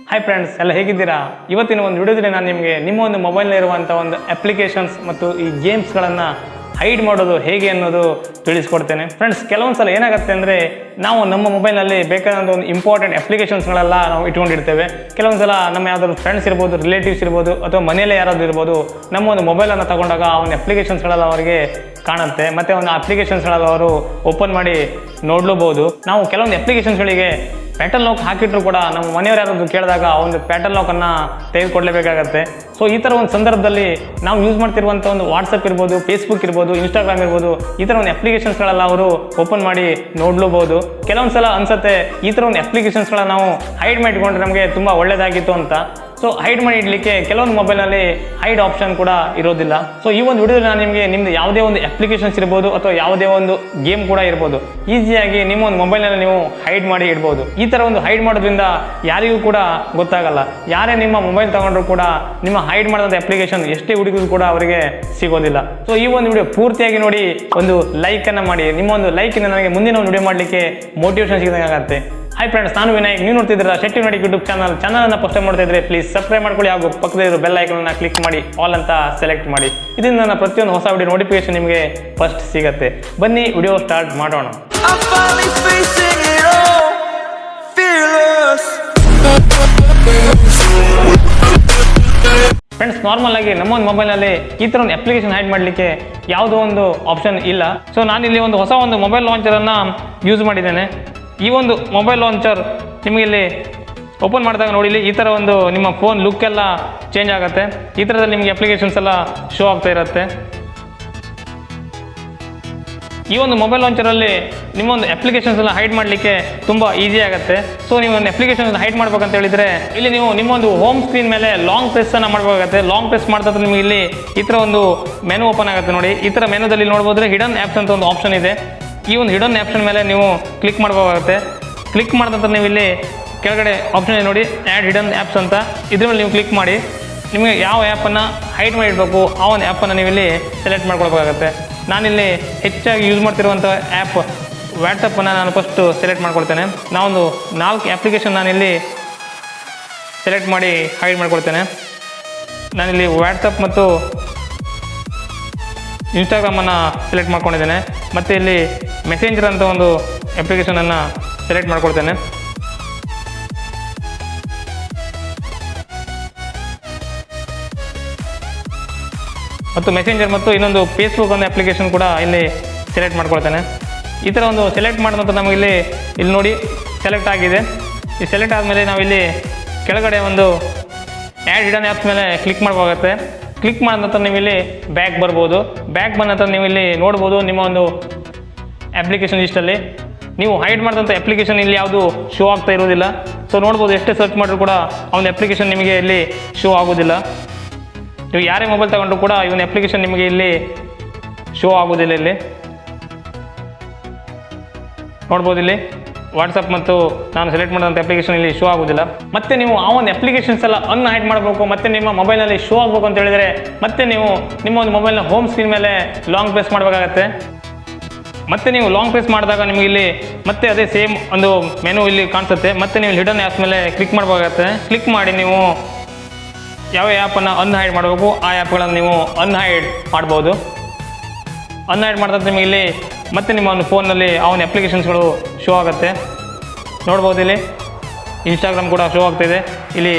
Hi friends, ಎಲ್ಲ ಹೇಗಿದ್ದೀರಾ? ಇವತ್ತಿನ ಒಂದು ವಿಡಿಯೋದಲ್ಲಿ ನಾನು ನಿಮಗೆ ನಿಮ್ಮ ಒಂದು ಮೊಬೈಲ್ನಲ್ಲಿರುವಂಥ ಒಂದು ಅಪ್ಲಿಕೇಶನ್ಸ್ ಮತ್ತು ಈ ಗೇಮ್ಸ್ಗಳನ್ನು ಹೈಡ್ ಮಾಡೋದು ಹೇಗೆ ಅನ್ನೋದು ತಿಳಿಸ್ಕೊಡ್ತೇನೆ. ಫ್ರೆಂಡ್ಸ್, ಕೆಲವೊಂದು ಸಲ ಏನಾಗುತ್ತೆ ಅಂದರೆ ನಾವು ನಮ್ಮ ಮೊಬೈಲ್ನಲ್ಲಿ ಬೇಕಾದಂಥ ಒಂದು ಇಂಪಾರ್ಟೆಂಟ್ ಅಪ್ಲಿಕೇಶನ್ಸ್ಗಳೆಲ್ಲ ನಾವು ಇಟ್ಕೊಂಡಿರ್ತೇವೆ. ಕೆಲವೊಂದು ಸಲ ನಮ್ಮ ಯಾವುದಾದ್ರು ಫ್ರೆಂಡ್ಸ್ ಇರ್ಬೋದು, ರಿಲೇಟಿವ್ಸ್ ಇರ್ಬೋದು, ಅಥವಾ ಮನೆಯಲ್ಲೇ ಯಾರಾದರೂ ಇರ್ಬೋದು, ನಮ್ಮ ಒಂದು ಮೊಬೈಲನ್ನು ತಗೊಂಡಾಗ ಆ ಒಂದು ಅಪ್ಲಿಕೇಶನ್ಸ್ಗಳೆಲ್ಲ ಅವರಿಗೆ ಕಾಣುತ್ತೆ. ಮತ್ತು ಒಂದು ಅಪ್ಲಿಕೇಶನ್ಸ್ಗಳೆಲ್ಲ ಅವರು ಓಪನ್ ಮಾಡಿ ನೋಡ್ಲೂಬಹುದು. ನಾವು ಕೆಲವೊಂದು ಅಪ್ಲಿಕೇಶನ್ಸ್ಗಳಿಗೆ ಪ್ಯಾಟರ್ನ್ ಲಾಕ್ ಹಾಕಿಟ್ರು ಕೂಡ ನಮ್ಮ ಮನೆಯವರು ಯಾರಾದರೂ ಕೇಳಿದಾಗ ಆ ಒಂದು ಪ್ಯಾಟರ್ನ್ ಲಾಕನ್ನು ತೆಗೆದುಕೊಡ್ಲೇಬೇಕಾಗತ್ತೆ. ಸೊ ಈ ಥರ ಒಂದು ಸಂದರ್ಭದಲ್ಲಿ ನಾವು ಯೂಸ್ ಮಾಡ್ತಿರುವಂಥ ಒಂದು ವಾಟ್ಸಪ್ ಇರ್ಬೋದು, ಫೇಸ್ಬುಕ್ ಇರ್ಬೋದು, ಇನ್ಸ್ಟಾಗ್ರಾಮ್ ಇರ್ಬೋದು, ಈ ಥರ ಒಂದು ಅಪ್ಲಿಕೇಶನ್ಸ್ಗಳೆಲ್ಲ ಅವರು ಓಪನ್ ಮಾಡಿ ನೋಡ್ಲೂಬಹುದು. ಕೆಲವೊಂದು ಸಲ ಅನ್ಸುತ್ತೆ ಈ ಥರ ಒಂದು ಅಪ್ಲಿಕೇಶನ್ಸ್ಗಳನ್ನ ನಾವು ಹೈಡ್ ಮಾಡಿಕೊಂಡ್ರೆ ನಮಗೆ ತುಂಬ ಒಳ್ಳೆಯದಾಗಿತ್ತು ಅಂತ. ಸೊ ಹೈಡ್ ಮಾಡಿ ಇಡಲಿಕ್ಕೆ ಕೆಲವೊಂದು ಮೊಬೈಲ್ನಲ್ಲಿ ಹೈಡ್ ಆಪ್ಷನ್ ಕೂಡ ಇರೋದಿಲ್ಲ. ಸೊ ಈ ಒಂದು ವಿಡಿಯೋದಲ್ಲಿ ನಾನು ನಿಮಗೆ ನಿಮ್ಮದು ಯಾವುದೇ ಒಂದು ಅಪ್ಲಿಕೇಶನ್ಸ್ ಇರ್ಬೋದು ಅಥವಾ ಯಾವುದೇ ಒಂದು ಗೇಮ್ ಕೂಡ ಇರ್ಬೋದು, ಈಸಿಯಾಗಿ ನಿಮ್ಮ ಒಂದು ಮೊಬೈಲ್ನಲ್ಲಿ ನೀವು ಹೈಡ್ ಮಾಡಿ ಇಡ್ಬೋದು. ಈ ಥರ ಒಂದು ಹೈಡ್ ಮಾಡೋದ್ರಿಂದ ಯಾರಿಗೂ ಕೂಡ ಗೊತ್ತಾಗಲ್ಲ. ಯಾರೇ ನಿಮ್ಮ ಮೊಬೈಲ್ ತಗೊಂಡ್ರು ಕೂಡ ನಿಮ್ಮ ಹೈಡ್ ಮಾಡಿದಂಥ ಅಪ್ಲಿಕೇಶನ್ ಎಷ್ಟೇ ಹುಡುಕಿದ್ರು ಕೂಡ ಅವರಿಗೆ ಸಿಗೋದಿಲ್ಲ. ಸೊ ಈ ಒಂದು ವಿಡಿಯೋ ಪೂರ್ತಿಯಾಗಿ ನೋಡಿ, ಒಂದು ಲೈಕನ್ನು ಮಾಡಿ. ನಿಮ್ಮ ಒಂದು ಲೈಕಿಂದ ನನಗೆ ಮುಂದಿನ ಒಂದು ವಿಡಿಯೋ ಮಾಡಲಿಕ್ಕೆ ಮೋಟಿವೇಶನ್ ಸಿಗದಂಗೆ ಆಗುತ್ತೆ. ಹಾಯ್ ಫ್ರೆಂಡ್ಸ್, ನಾನು ವಿನಾಯಕ್. ನೀವು ನೋಡ್ತಿದ್ದೀರಾ shettyvinutech ಯೂಟ್ಯೂಬ್ ಚಾನಲನ್ನು ಫಸ್ಟ್ ಮಾಡ್ತಾ ಇದ್ರೆ ಪ್ಲೀಸ್ ಸಬ್ಸ್ಕ್ರೈಬ್ ಮಾಡ್ಕೊಳ್ಳಿ, ಹಾಗೂ ಪಕ್ಕದಲ್ಲಿರೋ ಬೆಲ್ ಐಕಾನ್ನ ಕ್ಲಿಕ್ ಮಾಡಿ ಆಲ್ ಅಂತ ಸೆಲೆಕ್ಟ್ ಮಾಡಿ. ಇದರಿಂದ ನನ್ನ ಪ್ರತಿಯೊಂದು ಹೊಸ ವಿಡಿಯೋ ನೋಟಿಫಿಕೇಶನ್ ನಿಮಗೆ ಫಸ್ಟ್ ಸಿಗುತ್ತೆ. ಬನ್ನಿ ವಿಡಿಯೋ ಸ್ಟಾರ್ಟ್ ಮಾಡೋಣ. ಫ್ರೆಂಡ್ಸ್, ನಾರ್ಮಲ್ ಆಗಿ ನಮ್ಮ ಒಂದು ಮೊಬೈಲ್ನಲ್ಲಿ ಈ ಥರ ಒಂದು ಅಪ್ಲಿಕೇಶನ್ ಹೈಡ್ ಮಾಡಲಿಕ್ಕೆ ಯಾವುದೋ ಒಂದು ಆಪ್ಷನ್ ಇಲ್ಲ. ಸೊ ನಾನಿಲ್ಲಿ ಒಂದು ಹೊಸ ಒಂದು ಮೊಬೈಲ್ ಲಾಂಚರನ್ನು ಯೂಸ್ ಮಾಡಿದ್ದೇನೆ. ಈ ಒಂದು ಮೊಬೈಲ್ ಲಾಂಚರ್ ನಿಮಗೆ ಇಲ್ಲಿ ಓಪನ್ ಮಾಡಿದಾಗ ನೋಡಿ, ಇಲ್ಲಿ ಈ ಥರ ಒಂದು ನಿಮ್ಮ ಫೋನ್ ಲುಕ್ ಎಲ್ಲ ಚೇಂಜ್ ಆಗುತ್ತೆ. ಈ ಥರದಲ್ಲಿ ನಿಮಗೆ ಅಪ್ಲಿಕೇಶನ್ಸ್ ಎಲ್ಲ ಶೋ ಆಗ್ತಾ ಇರುತ್ತೆ. ಈ ಒಂದು ಮೊಬೈಲ್ ಲಾಂಚರಲ್ಲಿ ನಿಮ್ಮ ಒಂದು ಅಪ್ಲಿಕೇಶನ್ಸ್ ಎಲ್ಲ ಹೈಡ್ ಮಾಡಲಿಕ್ಕೆ ತುಂಬ ಈಸಿ ಆಗುತ್ತೆ. ಸೊ ನೀವು ಒಂದು ಅಪ್ಲಿಕೇಶನ್ ಹೈಡ್ ಮಾಡ್ಬೇಕಂತ ಹೇಳಿದರೆ ಇಲ್ಲಿ ನೀವು ನಿಮ್ಮ ಒಂದು ಹೋಮ್ ಸ್ಕ್ರೀನ್ ಮೇಲೆ ಲಾಂಗ್ ಪ್ರೆಸ್ಸನ್ನು ಮಾಡಬೇಕಾಗುತ್ತೆ. ಲಾಂಗ್ ಪ್ರೆಸ್ ಮಾಡ್ತಾ ನಿಮಗೆ ಇಲ್ಲಿ ಈ ಥರ ಒಂದು ಮೆನು ಓಪನ್ ಆಗುತ್ತೆ. ನೋಡಿ, ಈ ಥರ ಮೆನುದಲ್ಲಿ ನೋಡ್ಬೋದ್ರೆ ಹಿಡನ್ ಆ್ಯಪ್ಸ್ ಅಂತ ಒಂದು ಆಪ್ಷನ್ ಇದೆ. ಈ ಒಂದು ಹಿಡನ್ ಆಪ್ಷನ್ ಮೇಲೆ ನೀವು ಕ್ಲಿಕ್ ಮಾಡಬೇಕಾಗುತ್ತೆ. ಕ್ಲಿಕ್ ಮಾಡಿದಂಥ ನೀವು ಇಲ್ಲಿ ಕೆಳಗಡೆ ಆಪ್ಷನ್ ಇದೆ ನೋಡಿ, ಆ್ಯಡ್ ಹಿಡನ್ ಆ್ಯಪ್ಸ್ ಅಂತ. ಇದ್ರ ಮೇಲೆ ನೀವು ಕ್ಲಿಕ್ ಮಾಡಿ ನಿಮಗೆ ಯಾವ ಆ್ಯಪನ್ನು ಹೈಡ್ ಮಾಡಿಡಬೇಕು ಆ ಒಂದು ಆ್ಯಪನ್ನು ನೀವು ಇಲ್ಲಿ ಸೆಲೆಕ್ಟ್ ಮಾಡ್ಕೊಳ್ಬೇಕಾಗತ್ತೆ. ನಾನಿಲ್ಲಿ ಹೆಚ್ಚಾಗಿ ಯೂಸ್ ಮಾಡ್ತಿರುವಂಥ ಆ್ಯಪ್ ವಾಟ್ಸಪ್ಪನ್ನು ನಾನು ಫಸ್ಟು ಸೆಲೆಕ್ಟ್ ಮಾಡ್ಕೊಳ್ತೇನೆ. ನಾವೊಂದು 4 ಅಪ್ಲಿಕೇಶನ್ ನಾನಿಲ್ಲಿ ಸೆಲೆಕ್ಟ್ ಮಾಡಿ ಹೈಡ್ ಮಾಡ್ಕೊಳ್ತೇನೆ. ನಾನಿಲ್ಲಿ ವಾಟ್ಸಪ್ ಮತ್ತು ಇನ್ಸ್ಟಾಗ್ರಾಮನ್ನು ಸೆಲೆಕ್ಟ್ ಮಾಡ್ಕೊಂಡಿದ್ದೇನೆ. ಮತ್ತು ಇಲ್ಲಿ ಮೆಸೇಂಜರ್ ಅಂತ ಒಂದು ಅಪ್ಲಿಕೇಶನನ್ನು ಸೆಲೆಕ್ಟ್ ಮಾಡ್ಕೊಳ್ತೇನೆ. ಮತ್ತು ಮೆಸೇಂಜರ್ ಮತ್ತು ಇನ್ನೊಂದು ಫೇಸ್ಬುಕ್ ಒಂದು ಅಪ್ಲಿಕೇಶನ್ ಕೂಡ ಇಲ್ಲಿ ಸೆಲೆಕ್ಟ್ ಮಾಡ್ಕೊಳ್ತೇನೆ. ಈ ಥರ ಒಂದು ಸೆಲೆಕ್ಟ್ ಮಾಡಿದ ನಂತರ ನಮಗೆ ಇಲ್ಲಿ ನೋಡಿ ಸೆಲೆಕ್ಟ್ ಆಗಿದೆ. ಈ ಸೆಲೆಕ್ಟ್ ಆದಮೇಲೆ ನಾವಿಲ್ಲಿ ಕೆಳಗಡೆ ಒಂದು ಆ್ಯಡ್ ಹಿಡನ್ ಆ್ಯಪ್ಸ್ ಮೇಲೆ ಕ್ಲಿಕ್ ಮಾಡಬೇಕಾಗುತ್ತೆ. ಕ್ಲಿಕ್ ಮಾಡಿದ ನಂತರ ನೀವು ಇಲ್ಲಿ ಬ್ಯಾಕ್ ಬರ್ಬೋದು. ಬ್ಯಾಕ್ ಬಂದ ನಂತರ ನೀವು ಇಲ್ಲಿ ನೋಡ್ಬೋದು ನಿಮ್ಮ ಒಂದು ಅಪ್ಲಿಕೇಶನ್ ಲಿಸ್ಟಲ್ಲಿ ನೀವು ಹೈಡ್ ಮಾಡಿದಂಥ ಅಪ್ಲಿಕೇಶನ್ ಇಲ್ಲಿ ಯಾವುದು ಶೋ ಆಗ್ತಾ ಇರೋದಿಲ್ಲ. ಸೊ ನೋಡ್ಬೋದು, ಎಷ್ಟೇ ಸರ್ಚ್ ಮಾಡಿದ್ರು ಕೂಡ ಆ ಒಂದು ಅಪ್ಲಿಕೇಶನ್ ನಿಮಗೆ ಇಲ್ಲಿ ಶೋ ಆಗೋದಿಲ್ಲ. ನೀವು ಯಾರೇ ಮೊಬೈಲ್ ತಗೊಂಡ್ರು ಕೂಡ ಈ ಒಂದು ಅಪ್ಲಿಕೇಶನ್ ನಿಮಗೆ ಇಲ್ಲಿ ಶೋ ಆಗೋದಿಲ್ಲ. ಇಲ್ಲಿ ನೋಡ್ಬೋದು, ಇಲ್ಲಿ ವಾಟ್ಸಪ್ ಮತ್ತು ನಾನು ಸೆಲೆಕ್ಟ್ ಮಾಡಿದಂಥ ಅಪ್ಲಿಕೇಶನ್ ಇಲ್ಲಿ ಶೋ ಆಗೋದಿಲ್ಲ. ಮತ್ತೆ ನೀವು ಆ ಒಂದು ಅಪ್ಲಿಕೇಶನ್ಸ್ ಎಲ್ಲ ಹೈಡ್ ಮಾಡಬೇಕು, ಮತ್ತೆ ನಿಮ್ಮ ಮೊಬೈಲ್ನಲ್ಲಿ ಶೋ ಆಗಬೇಕು ಅಂತ ಹೇಳಿದರೆ ಮತ್ತೆ ನೀವು ನಿಮ್ಮ ಒಂದು ಮೊಬೈಲ್ನ ಹೋಮ್ ಸ್ಕ್ರೀನ್ ಮೇಲೆ ಲಾಂಗ್ ಪ್ರೆಸ್ ಮಾಡಬೇಕಾಗತ್ತೆ. ಮತ್ತೆ ನೀವು ಲಾಂಗ್ ಪ್ರೆಸ್ ಮಾಡಿದಾಗ ನಿಮಗೆ ಇಲ್ಲಿ ಮತ್ತೆ ಅದೇ ಸೇಮ್ ಒಂದು ಮೆನು ಇಲ್ಲಿ ಕಾಣಿಸುತ್ತೆ. ಮತ್ತೆ ನೀವು ಹಿಡನ್ ಆ್ಯಪ್ಸ್ ಮೇಲೆ ಕ್ಲಿಕ್ ಮಾಡಬೇಕಾಗತ್ತೆ. ಕ್ಲಿಕ್ ಮಾಡಿ ನೀವು ಯಾವ ಆ್ಯಪನ್ನು ಅನ್ಹೈಡ್ ಮಾಡಬೇಕು ಆ ಆ್ಯಪ್ಗಳನ್ನು ನೀವು ಅನ್ಹೈಡ್ ಮಾಡ್ಬೋದು. ಅನ್ಹೈಡ್ ಮಾಡಿದಂಥ ನಿಮಗೆ ಇಲ್ಲಿ ಮತ್ತೆ ನಿಮ್ಮ ಒಂದು ಫೋನ್ನಲ್ಲಿ ಆ ಒಂದು ಅಪ್ಲಿಕೇಶನ್ಸ್ಗಳು ಶೋ ಆಗುತ್ತೆ. ನೋಡ್ಬೋದು, ಇಲ್ಲಿ ಇನ್ಸ್ಟಾಗ್ರಾಮ್ ಕೂಡ ಶೋ ಆಗ್ತಾಯಿದೆ, ಇಲ್ಲಿ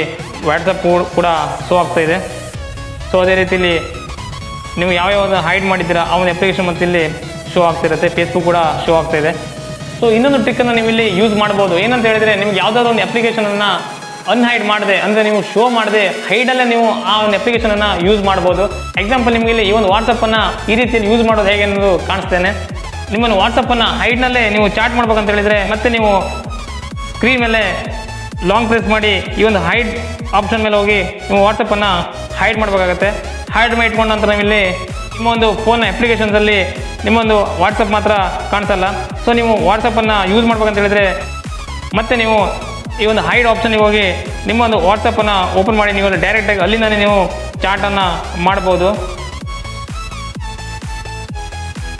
ವಾಟ್ಸಪ್ ಕೂಡ ಶೋ ಆಗ್ತಾಯಿದೆ. ಸೊ ಅದೇ ರೀತಿಯಲ್ಲಿ ನೀವು ಯಾವ್ಯಾವ ಹೈಡ್ ಮಾಡಿದ್ದೀರಾ ಆ ಒಂದು ಅಪ್ಲಿಕೇಶನ್ ಮತ್ತು ಇಲ್ಲಿ ಶೋ ಆಗ್ತಿರುತ್ತೆ. ಫೇಸ್ಬುಕ್ ಕೂಡ ಶೋ ಆಗ್ತಾಯಿದೆ. ಸೊ ಇನ್ನೊಂದು ಟ್ರಿಕ್ಕನ್ನು ನೀವು ಇಲ್ಲಿ ಯೂಸ್ ಮಾಡ್ಬೋದು. ಏನಂತ ಹೇಳಿದರೆ, ನಿಮ್ಗೆ ಯಾವುದಾದ್ರು ಒಂದು ಅಪ್ಲಿಕೇಶನನ್ನು ಅನ್ಹೈಡ್ ಮಾಡಿದೆ ಅಂದರೆ ನೀವು ಶೋ ಮಾಡದೆ ಹೈಡಲ್ಲೇ ನೀವು ಆ ಒಂದು ಅಪ್ಲಿಕೇಶನನ್ನು ಯೂಸ್ ಮಾಡ್ಬೋದು. ಎಕ್ಸಾಂಪಲ್, ನಿಮಗೆ ಇಲ್ಲಿ ಈ ಒಂದು ವಾಟ್ಸಪ್ಪನ್ನು ಈ ರೀತಿಯಲ್ಲಿ ಯೂಸ್ ಮಾಡೋದು ಹೇಗೆ ಅನ್ನೋದು ಕಾಣಿಸ್ತೇನೆ. ನಿಮ್ಮನ್ನು ವಾಟ್ಸಪ್ಪನ್ನು ಹೈಡ್ನಲ್ಲೇ ನೀವು ಚಾಟ್ ಮಾಡ್ಬೇಕಂತ ಹೇಳಿದರೆ ಮತ್ತೆ ನೀವು ಸ್ಕ್ರೀನ್ ಮೇಲೆ ಲಾಂಗ್ ಪ್ರೆಸ್ ಮಾಡಿ ಈ ಒಂದು ಹೈಡ್ ಆಪ್ಷನ್ ಮೇಲೆ ಹೋಗಿ ನೀವು ವಾಟ್ಸಪ್ಪನ್ನು ಹೈಡ್ ಮಾಡಬೇಕಾಗತ್ತೆ. ಹೈಡ್ ಮಾಡಿ ಇಟ್ಕೊಂಡ ನಂತರ ನಾವಿಲ್ಲಿ ನಿಮ್ಮ ಒಂದು ಫೋನ್ನ ಅಪ್ಲಿಕೇಶನ್ಸಲ್ಲಿ ನಿಮ್ಮೊಂದು ವಾಟ್ಸಪ್ ಮಾತ್ರ ಕಾಣಿಸಲ್ಲ. ಸೊ ನೀವು ವಾಟ್ಸಪ್ಪನ್ನು ಯೂಸ್ ಮಾಡ್ಬೇಕಂತ ಹೇಳಿದರೆ ಮತ್ತೆ ನೀವು ಈ ಒಂದು ಹೈಡ್ ಆಪ್ಷನ್ಗೆ ಹೋಗಿ ನಿಮ್ಮ ಒಂದು ವಾಟ್ಸಪ್ಪನ್ನು ಓಪನ್ ಮಾಡಿ ನೀವು ಡೈರೆಕ್ಟಾಗಿ ಅಲ್ಲಿಂದಲೇ ನೀವು ಚಾಟನ್ನು ಮಾಡ್ಬೋದು.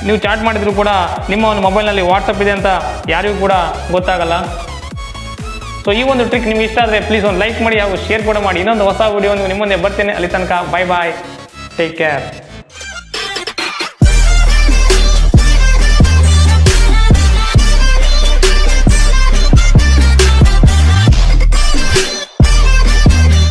ನೀವು ಚಾಟ್ ಮಾಡಿದರೂ ಕೂಡ ನಿಮ್ಮ ಒಂದು ಮೊಬೈಲ್ನಲ್ಲಿ ವಾಟ್ಸಪ್ ಇದೆ ಅಂತ ಯಾರಿಗೂ ಕೂಡ ಗೊತ್ತಾಗಲ್ಲ. ಸೊ ಈ ಒಂದು ಟ್ರಿಕ್ ನಿಮ್ಗೆ ಇಷ್ಟ ಆದರೆ ಪ್ಲೀಸ್ ಒಂದು ಲೈಕ್ ಮಾಡಿ ಹಾಗೂ ಶೇರ್ ಕೂಡ ಮಾಡಿ. ಇನ್ನೊಂದು ಹೊಸ ವಿಡಿಯೋ ನಿಮ್ಮ ಮುಂದೆ ಬರ್ತೇನೆ. ಅಲ್ಲಿ ತನಕ ಬಾಯ್ ಬಾಯ್, ಟೇಕ್ ಕೇರ್.